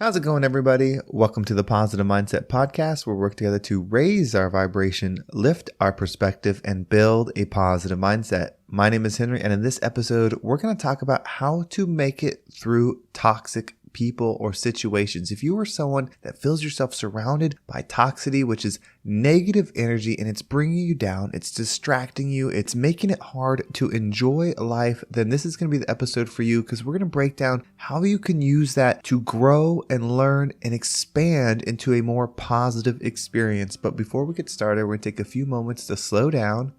How's it going, everybody? Welcome to the Positive Mindset Podcast, where we work together to raise our vibration, lift our perspective, and build a positive mindset. My name is Henry, and in this episode, we're going to talk about how to make it through toxic people or situations. If you are someone that feels yourself surrounded by toxicity, which is negative energy, and it's bringing you down, it's distracting you, it's making it hard to enjoy life, then this is going to be the episode for you, because we're going to break down how you can use that to grow and learn and expand into a more positive experience. But before we get started, we're going to take a few moments to slow down,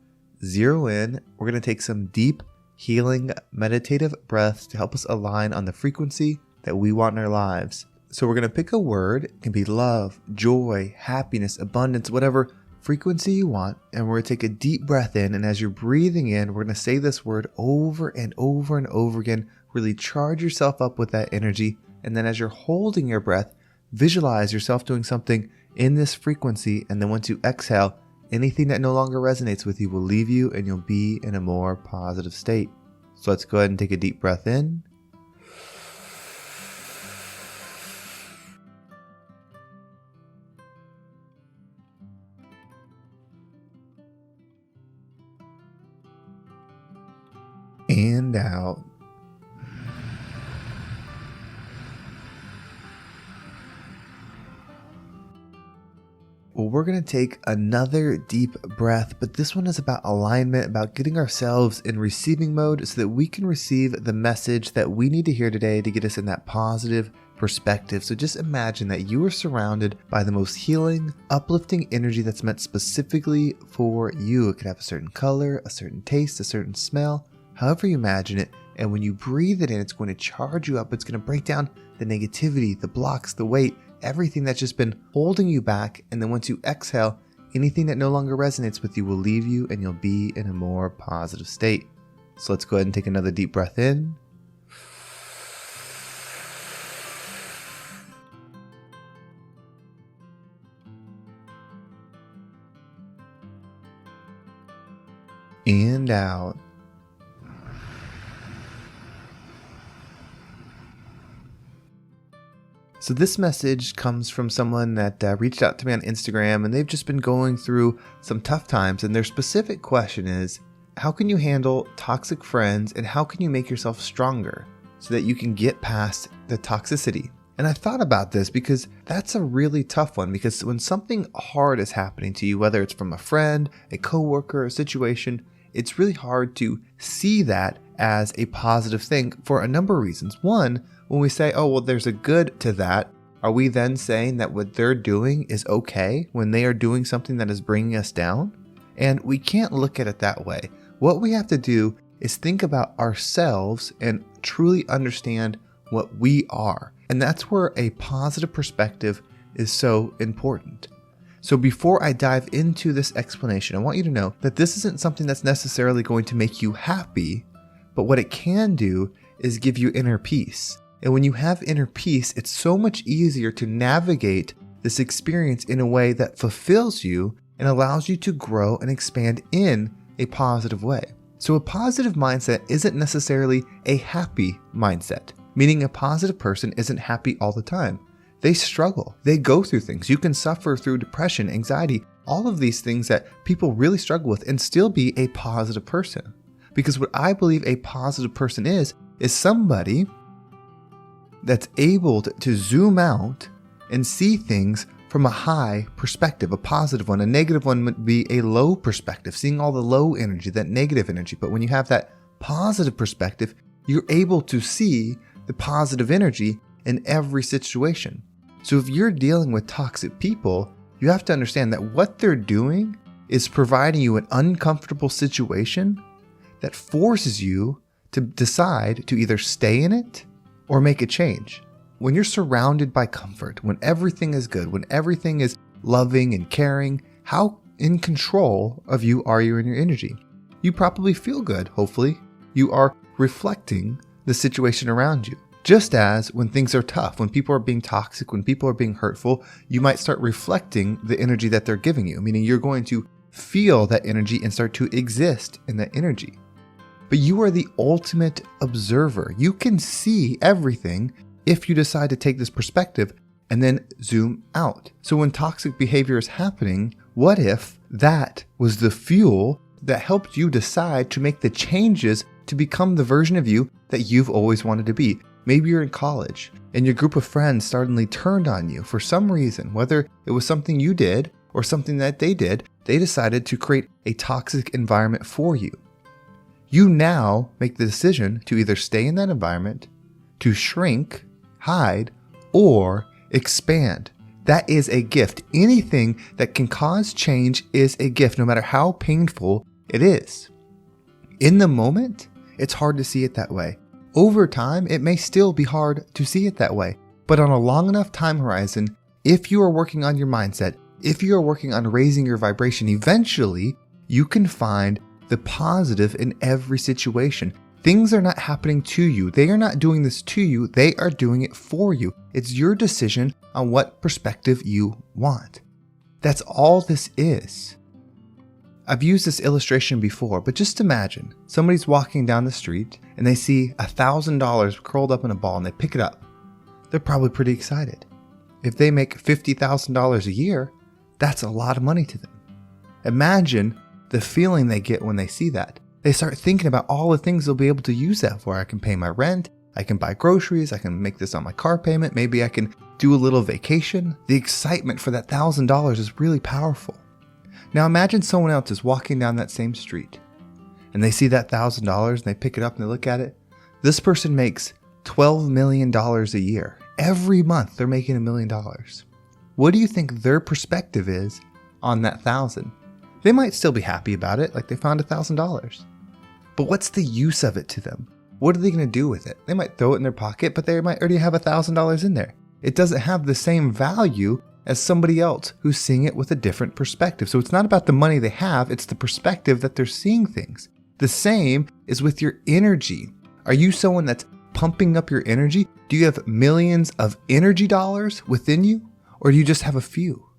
zero in. We're going to take some deep, healing, meditative breaths to help us align on the frequency that we want in our lives. So we're going to pick a word. It can be love, joy, happiness, abundance, whatever frequency you want. And we're going to take a deep breath in. And as you're breathing in, we're going to say this word over and over and over again. Really charge yourself up with that energy. And then as you're holding your breath, visualize yourself doing something in this frequency. And then once you exhale, anything that no longer resonates with you will leave you and you'll be in a more positive state. So let's go ahead and take a deep breath in. And out. Well, we're going to take another deep breath, but this one is about alignment, about getting ourselves in receiving mode so that we can receive the message that we need to hear today to get us in that positive perspective. So just imagine that you are surrounded by the most healing, uplifting energy that's meant specifically for you. It could have a certain color, a certain taste, a certain smell, however you imagine it. And when you breathe it in, it's going to charge you up. It's going to break down the negativity, the blocks, the weight, everything that's just been holding you back. And then once you exhale, anything that no longer resonates with you will leave you and you'll be in a more positive state. So let's go ahead and take another deep breath in. And out. So this message comes from someone that reached out to me on Instagram, and they've just been going through some tough times. And their specific question is, how can you handle toxic friends and how can you make yourself stronger so that you can get past the toxicity? And I thought about this because that's a really tough one, because when something hard is happening to you, whether it's from a friend, a coworker, a situation, it's really hard to see that as a positive thing for a number of reasons. One, when we say, oh, well, there's a good to that, are we then saying that what they're doing is okay when they are doing something that is bringing us down? And we can't look at it that way. What we have to do is think about ourselves and truly understand what we are. And that's where a positive perspective is so important. So before I dive into this explanation, I want you to know that this isn't something that's necessarily going to make you happy, but what it can do is give you inner peace. And when you have inner peace, it's so much easier to navigate this experience in a way that fulfills you and allows you to grow and expand in a positive way. So a positive mindset isn't necessarily a happy mindset, meaning a positive person isn't happy all the time. They struggle. They go through things. You can suffer through depression, anxiety, all of these things that people really struggle with and still be a positive person. Because what I believe a positive person is somebody that's able to zoom out and see things from a high perspective, a positive one. A negative one would be a low perspective, seeing all the low energy, that negative energy. But when you have that positive perspective, you're able to see the positive energy in every situation. So if you're dealing with toxic people, you have to understand that what they're doing is providing you an uncomfortable situation that forces you to decide to either stay in it or make a change. When you're surrounded by comfort, when everything is good, when everything is loving and caring, how in control of you are you in your energy? You probably feel good, hopefully. You are reflecting the situation around you. Just as when things are tough, when people are being toxic, when people are being hurtful, you might start reflecting the energy that they're giving you, meaning you're going to feel that energy and start to exist in that energy. But you are the ultimate observer. You can see everything if you decide to take this perspective and then zoom out. So when toxic behavior is happening, what if that was the fuel that helped you decide to make the changes to become the version of you that you've always wanted to be? Maybe you're in college and your group of friends suddenly turned on you for some reason, whether it was something you did or something that they did. They decided to create a toxic environment for you. You now make the decision to either stay in that environment, to shrink, hide, or expand. That is a gift. Anything that can cause change is a gift, no matter how painful it is. In the moment, it's hard to see it that way. Over time, it may still be hard to see it that way. But on a long enough time horizon, if you are working on your mindset, if you are working on raising your vibration, eventually you can find the positive in every situation. Things are not happening to you. They are not doing this to you. They are doing it for you. It's your decision on what perspective you want. That's all this is. I've used this illustration before, but just imagine somebody's walking down the street and they see $1,000 curled up in a ball and they pick it up. They're probably pretty excited. If they make $50,000 a year, that's a lot of money to them. Imagine the feeling they get when they see that. They start thinking about all the things they'll be able to use that for. I can pay my rent, I can buy groceries, I can make this on my car payment, maybe I can do a little vacation. The excitement for that $1,000 is really powerful. Now imagine someone else is walking down that same street and they see that $1,000 and they pick it up and they look at it. This person makes $12 million a year. Every month they're making $1 million. What do you think their perspective is on that $1,000? They might still be happy about it, like they found $1,000. But what's the use of it to them? What are they going to do with it? They might throw it in their pocket, but they might already have $1,000 in there. It doesn't have the same value as somebody else who's seeing it with a different perspective. So it's not about the money they have, it's the perspective that they're seeing things. The same is with your energy. Are you someone that's pumping up your energy? Do you have millions of energy dollars within you, or do you just have a few?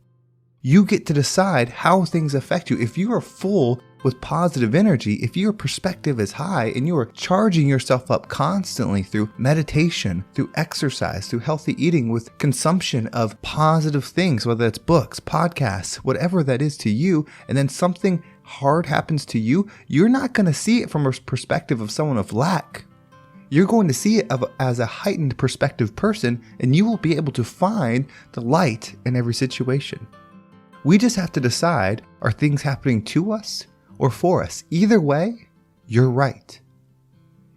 You get to decide how things affect you. If you are full with positive energy, if your perspective is high and you are charging yourself up constantly through meditation, through exercise, through healthy eating, with consumption of positive things, whether it's books, podcasts, whatever that is to you, and then something hard happens to you, you're not going to see it from a perspective of someone of lack. You're going to see it as a heightened perspective person, and you will be able to find the light in every situation. We just have to decide, are things happening to us or for us? Either way, you're right.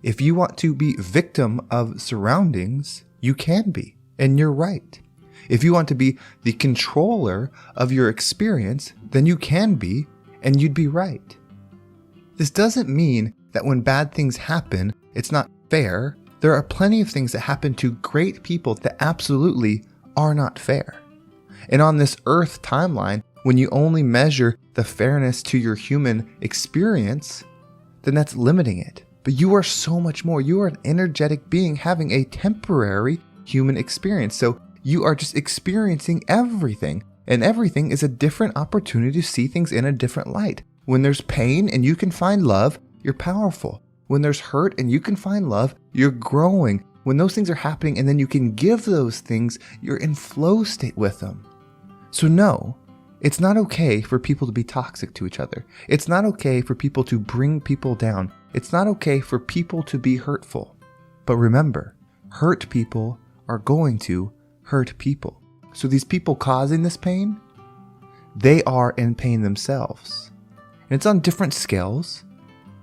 If you want to be victim of surroundings, you can be, and you're right. If you want to be the controller of your experience, then you can be, and you'd be right. This doesn't mean that when bad things happen, it's not fair. There are plenty of things that happen to great people that absolutely are not fair. And on this Earth timeline, when you only measure the fairness to your human experience, then that's limiting it. But you are so much more. You are an energetic being having a temporary human experience. So you are just experiencing everything. And everything is a different opportunity to see things in a different light. When there's pain and you can find love, you're powerful. When there's hurt and you can find love, you're growing. When those things are happening and then you can give those things, you're in flow state with them. So no, it's not okay for people to be toxic to each other. It's not okay for people to bring people down. It's not okay for people to be hurtful. But remember, hurt people are going to hurt people. So these people causing this pain, they are in pain themselves. And it's on different scales,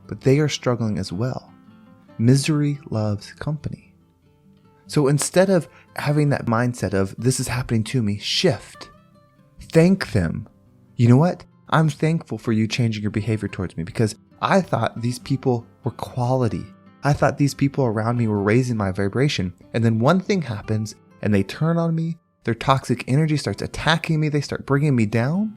but they are struggling as well. Misery loves company. So instead of having that mindset of this is happening to me, shift. Thank them. You know what? I'm thankful for you changing your behavior towards me because I thought these people were quality. I thought these people around me were raising my vibration. And then one thing happens and they turn on me. Their toxic energy starts attacking me. They start bringing me down.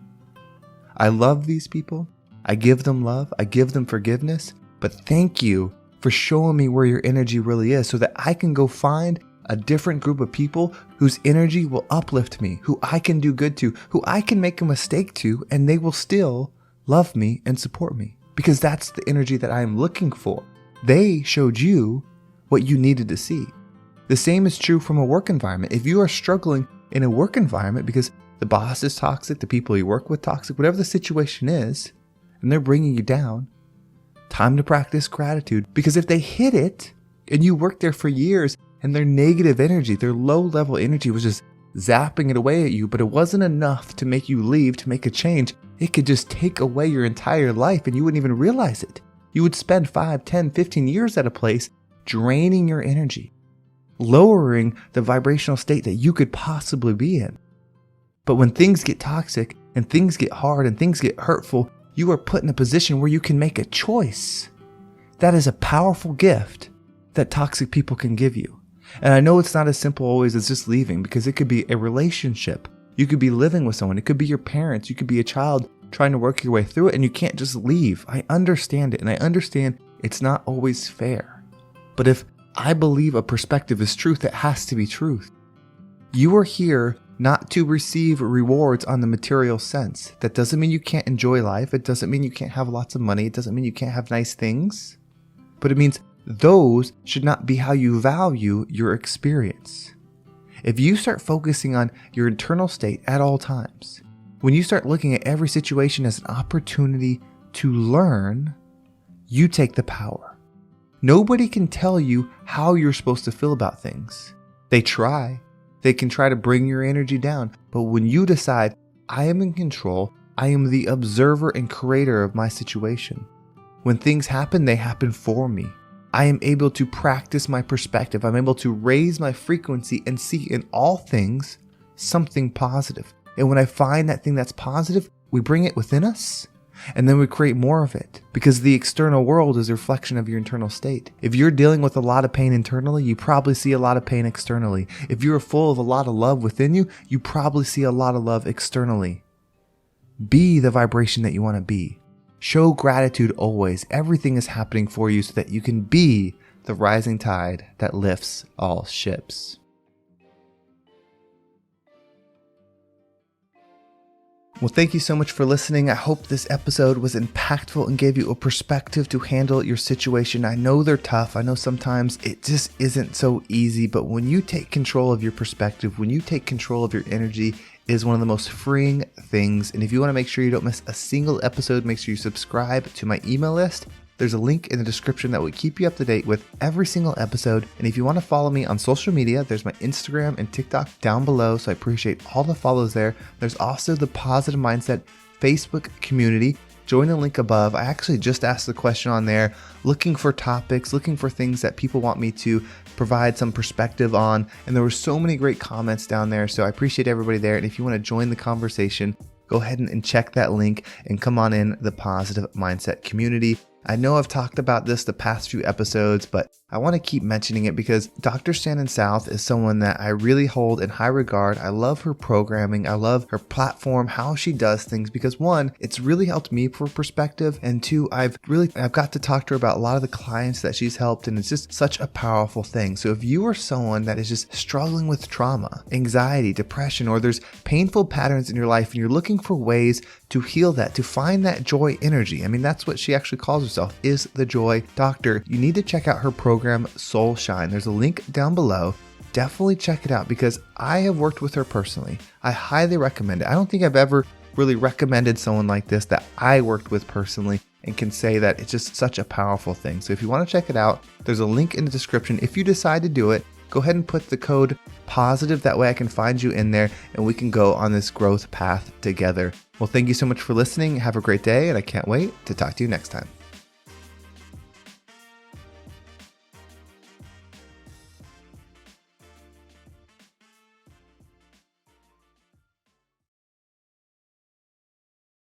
I love these people. I give them love. I give them forgiveness. But thank you for showing me where your energy really is so that I can go find a different group of people whose energy will uplift me, who I can do good to, who I can make a mistake to, and they will still love me and support me because that's the energy that I am looking for. They showed you what you needed to see. The same is true from a work environment. If you are struggling in a work environment because the boss is toxic, the people you work with toxic, whatever the situation is, and they're bringing you down, time to practice gratitude. Because if they hit it and you worked there for years and their negative energy, their low level energy was just zapping it away at you, but it wasn't enough to make you leave, to make a change, it could just take away your entire life and you wouldn't even realize it. You would spend 5, 10, 15 years at a place draining your energy, lowering the vibrational state that you could possibly be in. But when things get toxic and things get hard and things get hurtful, you are put in a position where you can make a choice. That is a powerful gift that toxic people can give you. And I know it's not as simple always as just leaving, because it could be a relationship. You could be living with someone. It could be your parents. You could be a child trying to work your way through it, and you can't just leave. I understand it, and I understand it's not always fair. But if I believe a perspective is truth, it has to be truth. You are here not to receive rewards on the material sense. That doesn't mean you can't enjoy life. It doesn't mean you can't have lots of money. It doesn't mean you can't have nice things. But it means those should not be how you value your experience. If you start focusing on your internal state at all times, when you start looking at every situation as an opportunity to learn, you take the power. Nobody can tell you how you're supposed to feel about things. They try. They can try to bring your energy down. But when you decide, I am in control, I am the observer and creator of my situation. When things happen, they happen for me. I am able to practice my perspective. I'm able to raise my frequency and see in all things something positive. And when I find that thing that's positive, we bring it within us, and then we create more of it, because the external world is a reflection of your internal state. If you're dealing with a lot of pain internally, you probably see a lot of pain externally. If you're full of a lot of love within you, you probably see a lot of love externally. Be the vibration that you want to be. Show gratitude always. Everything is happening for you so that you can be the rising tide that lifts all ships. Well, thank you so much for listening. I hope this episode was impactful and gave you a perspective to handle your situation. I know they're tough. I know sometimes it just isn't so easy, but when you take control of your perspective, when you take control of your energy, it is one of the most freeing things. And if you want to make sure you don't miss a single episode, make sure you subscribe to my email list. There's a link in the description that will keep you up to date with every single episode. And if you want to follow me on social media, there's my Instagram and TikTok down below. So I appreciate all the follows there. There's also the Positive Mindset Facebook community. Join the link above. I actually just asked the question on there, looking for topics, looking for things that people want me to provide some perspective on. And there were so many great comments down there. So I appreciate everybody there. And if you want to join the conversation, go ahead and check that link and come on in the Positive Mindset community. I know I've talked about this the past few episodes, but I want to keep mentioning it because Dr. Shannon South is someone that I really hold in high regard. I love her programming. I love her platform, how she does things, because one, it's really helped me for perspective. And two, I've got to talk to her about a lot of the clients that she's helped. And it's just such a powerful thing. So if you are someone that is just struggling with trauma, anxiety, depression, or there's painful patterns in your life and you're looking for ways to heal that, to find that joy energy. I mean, that's what she actually calls herself, is the joy doctor. You need to check out her program, Soul Shine. There's a link down below. Definitely check it out because I have worked with her personally. I highly recommend it. I don't think I've ever really recommended someone like this that I worked with personally and can say that it's just such a powerful thing. So if you want to check it out, there's a link in the description. If you decide to do it, go ahead and put the code positive. That way I can find you in there and we can go on this growth path together. Well, thank you so much for listening. Have a great day, and I can't wait to talk to you next time.